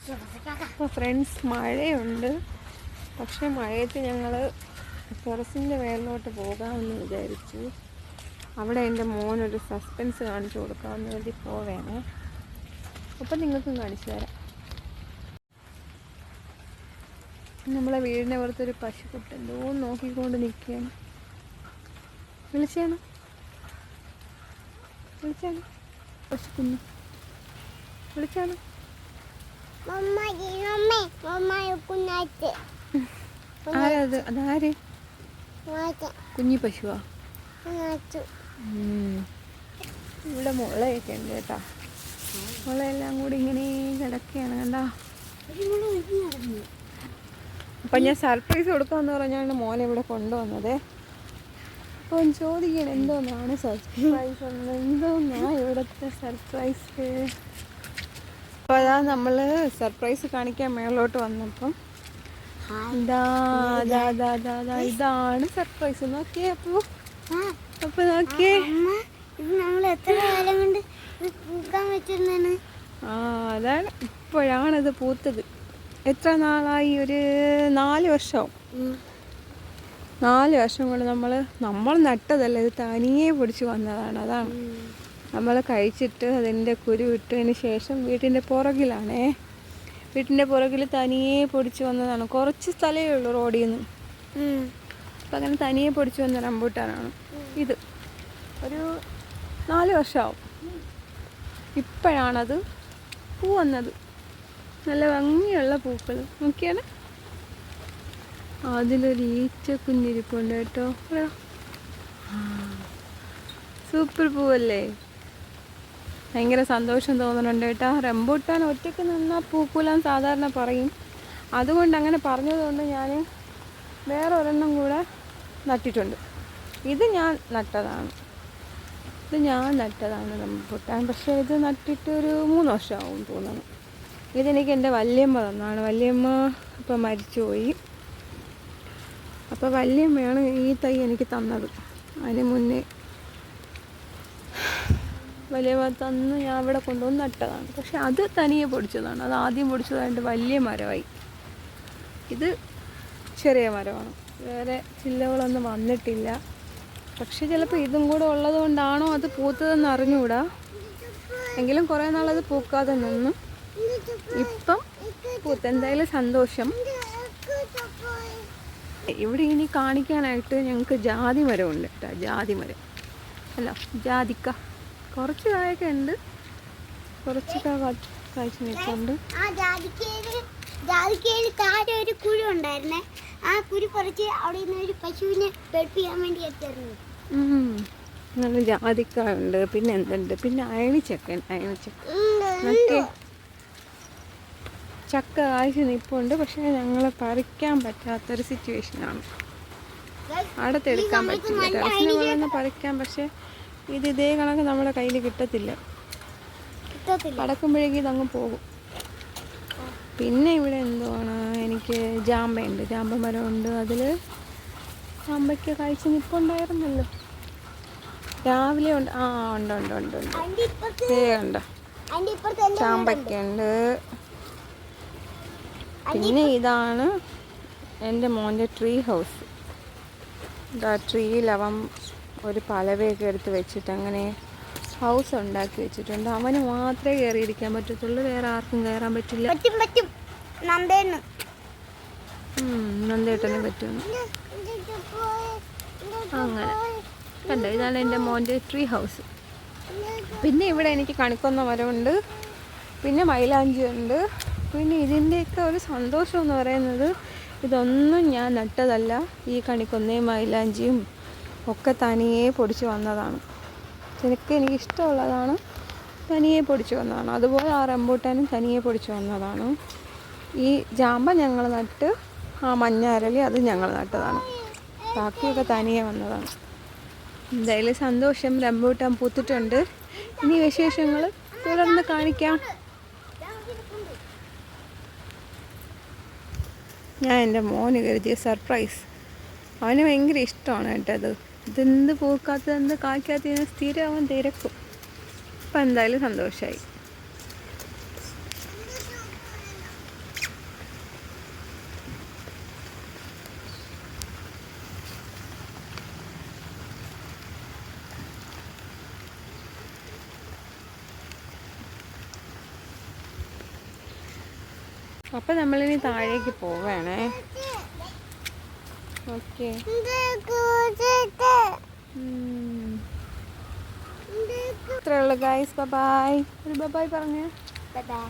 അപ്പോൾ ഫ്രണ്ട്സ്, മഴയുണ്ട്. പക്ഷേ മഴയത്ത് ഞങ്ങൾ ടെറസിൻ്റെ മേളിലോട്ട് പോകാമെന്ന് വിചാരിച്ചു. അവിടെ എൻ്റെ മോനൊരു സസ്പെൻസ് കാണിച്ചു കൊടുക്കാമെന്ന് വേണ്ടി പോവേണേ. അപ്പം നിങ്ങൾക്കും കാണിച്ചു തരാം. നമ്മളെ വീടിൻ്റെ പുറത്തൊരു പശുക്കുട്ടി എന്തോ നോക്കിക്കൊണ്ട് നിൽക്കുകയാണ്. വിളിച്ചാണ് പശുക്കുഞ്ഞ് വിളിച്ചാണ്. ആരത്? അതാര്? കുഞ്ഞി പശുവാ. ഇവിടെ മുളയൊക്കെ ഉണ്ട് കേട്ടോ. മുളയെല്ലാം കൂടി ഇങ്ങനെ കിടക്കുകയാണ് കണ്ടാ. അപ്പം ഞാൻ സർപ്രൈസ് കൊടുക്കാമെന്ന് പറഞ്ഞാണ് മോനെ ഇവിടെ കൊണ്ടുവന്നത്. അപ്പം ചോദിക്കണം എന്തോന്നാണ് സർപ്രൈസ് എന്ന്. എന്തോന്നാ ഇവിടുത്തെ സർപ്രൈസ്? അപ്പോൾ അതാ നമ്മൾ സർപ്രൈസ് കാണിക്കാൻ മേളിലോട്ട് വന്നപ്പം ഇതാണ് സർപ്രൈസ്. നോക്കിയേ അപ്പൊ നോക്കിയേ. അതാണ് ഇപ്പോഴാണിത് പൂത്തത്. എത്ര നാളായി? ഒരു 4 വർഷമാവും. 4 വർഷം കൊണ്ട് നമ്മൾ നട്ടതല്ല, ഇത് തനിയെ പിടിച്ച് വന്നതാണ്. അതാണ് നമ്മൾ കഴിച്ചിട്ട് അതിൻ്റെ കുരു ഇട്ടതിന് ശേഷം വീട്ടിൻ്റെ പുറകിൽ തനിയെ പൊടിച്ച് വന്നതാണ്. കുറച്ച് സ്ഥലമേ ഉള്ളൂ റോഡിൽ നിന്ന്. അപ്പം അങ്ങനെ തനിയെ പൊടിച്ച് വന്ന റംബൂട്ടാനാണ് ഇത്. ഒരു 4 വർഷമാവും. ഇപ്പോഴാണത് പൂ വന്നത്. നല്ല ഭംഗിയുള്ള പൂക്കൾ നോക്കിയാണ്. അതിലൊരു ഈച്ച കുഞ്ഞിരിപ്പുണ്ട് കേട്ടോ. സൂപ്പർ പൂവല്ലേ? ഭയങ്കര സന്തോഷം തോന്നുന്നുണ്ട് കേട്ടോ. റംബൂട്ടാൻ ഒറ്റയ്ക്ക് നിന്നാൽ പൂക്കൂലാൻ സാധാരണ പറയും. അതുകൊണ്ട് അങ്ങനെ പറഞ്ഞതുകൊണ്ട് ഞാൻ വേറെ ഒരെണ്ണം കൂടെ നട്ടിട്ടുണ്ട്. ഇത് ഞാൻ നട്ടതാണ് റംബൂട്ടാൻ. പക്ഷേ ഇത് നട്ടിട്ട് ഒരു 3 വർഷമാവും തോന്നുന്നു. ഇതെനിക്ക് എൻ്റെ വല്യമ്മ തന്നാണ്. വല്യമ്മ ഇപ്പം മരിച്ചുപോയി. അപ്പോൾ വല്യമ്മയാണ് ഈ തൈ എനിക്ക് തന്നത്. അതിന് മുന്നേ വല്യമ്മ തന്ന് ഞാൻ ഇവിടെ കൊണ്ടുവന്ന് നട്ടതാണ്. പക്ഷെ അത് തനിയെ പൊടിച്ചതാണ്. അത് ആദ്യം പൊടിച്ചതായിട്ട് വലിയ മരമായി. ഇത് ചെറിയ മരമാണ്. വേറെ ചില്ലകളൊന്നും വന്നിട്ടില്ല. പക്ഷെ ചിലപ്പോൾ ഇതും കൂടെ ഉള്ളത് കൊണ്ടാണോ അത് പൂത്തതെന്ന് അറിഞ്ഞുകൂടാ. എങ്കിലും കുറേ നാളത് പൂക്കാതെ നിന്നു. ഇപ്പം പൂത്ത. എന്തായാലും സന്തോഷം. ഇവിടെ ഇനി കാണിക്കാനായിട്ട് ഞങ്ങൾക്ക് ജാതി മരമുണ്ട് കേട്ടോ. ജാതിമരം അല്ല, ജാതിക്ക. കുറച്ച് കായൊക്കെ ഉണ്ട്, കുറച്ച് കായ്ച്ചു നിൽക്കുന്നുണ്ട്. ഒരു കുരു ഉണ്ടായിരുന്നേ. ആ കുരു പറിച്ച് അവിടെ നിന്ന് ഒരു പശുവിനെ പെടുപ്പിക്കാൻ വേണ്ടി എത്തിയിരുന്നു. നല്ല ജാതിക്ക ഉണ്ട്. പിന്നെ എന്തുണ്ട്? പിന്നെ അയണിച്ചക്ക മറ്റേ ചക്ക കായ്ച്ച് നിൽപ്പുണ്ട്. പക്ഷേ ഞങ്ങൾ പറിക്കാൻ പറ്റാത്തൊരു സിറ്റുവേഷനാണ്. അടുത്തെടുക്കാൻ പറ്റില്ല. ടെറസിന് മുകളിൽ പറിക്കാൻ. പക്ഷേ ഇതേ കണക്ക് നമ്മുടെ കയ്യിൽ കിട്ടത്തില്ല. പടക്കുമ്പോഴേക്കും ഇതങ്ങ് പോകും. പിന്നെ ഇവിടെ എന്തുവാണ്, എനിക്ക് ജാമ്പയുണ്ട്. ജാമ്പ മരമുണ്ട്. അതിൽ ജാമ്പയ്ക്ക് കായ്ച്ച് നിൽപ്പുണ്ടായിരുന്നല്ലോ. രാവിലെ ഉണ്ട്. ഉണ്ട്. ഉണ്ട്. ചാമ്പയ്ക്കുണ്ട്. പിന്നെ ഇതാണ് എൻ്റെ മോൻ്റെ ട്രീ ഹൗസ്. ട്രീയിൽ അവൻ ഒരു പലവയൊക്കെ എടുത്ത് വെച്ചിട്ട് അങ്ങനെ ഹൗസ് ഉണ്ടാക്കി വെച്ചിട്ടുണ്ട്. അവന് മാത്രമേ കയറിയിരിക്കാൻ പറ്റത്തുള്ളൂ, വേറെ ആർക്കും കയറാൻ പറ്റില്ല. നന്ദേട്ടനും പറ്റുന്നു. അങ്ങനെ കണ്ടോ, ഇതാണ് എൻ്റെ മോൻ്റെ ട്രീ ഹൗസ്. പിന്നെ ഇവിടെ എനിക്ക് കണിക്കൊന്ന മരമുണ്ട്. പിന്നെ മൈലാഞ്ചി ഉണ്ട്. പിന്നെ ഇതിൻ്റെയൊക്കെ ഒരു സന്തോഷം എന്ന് പറയുന്നത്, ഇതൊന്നും ഞാൻ നട്ടതല്ല. ഈ കണിക്കൊന്നയും മൈലാഞ്ചിയും ഒക്കെ തനിയെ പൊടിച്ച് വന്നതാണ്. എനിക്കിഷ്ടമുള്ളതാണ്, തനിയെ പൊടിച്ച് വന്നതാണ്. അതുപോലെ ആ റംബൂട്ടാനും തനിയെ പൊടിച്ച് വന്നതാണ്. ഈ ജാമ്പ ഞങ്ങൾ നട്ട്, ആ മഞ്ഞ അരളി അത് ഞങ്ങൾ നട്ടതാണ്. ബാക്കിയൊക്കെ തനിയെ വന്നതാണ്. എന്തായാലും സന്തോഷം. റംബൂട്ടാൻ പൂത്തിട്ടുണ്ട്. ഇനി വിശേഷങ്ങൾ തുടർന്ന് കാണിക്കാം. ഞാൻ എൻ്റെ മോന് കരുതിയ സർപ്രൈസ്. അവന് ഭയങ്കര ഇഷ്ടമാണ് കേട്ടത്. ഇതെന്ത് പൂക്കാത്തത്, എന്ത് കായ്ക്കാത്തതിന് സ്ഥിരം അവൻ തിരക്കും. അപ്പം എന്തായാലും സന്തോഷമായി. അപ്പം നമ്മളിനി താഴേക്ക് പോവേണേ. ഓക്കെ, ഇത്രേ ഉള്ളൂ ഗൈസ്. ബൈ. ഒരു ബൈ പറഞ്ഞേ. ബൈ.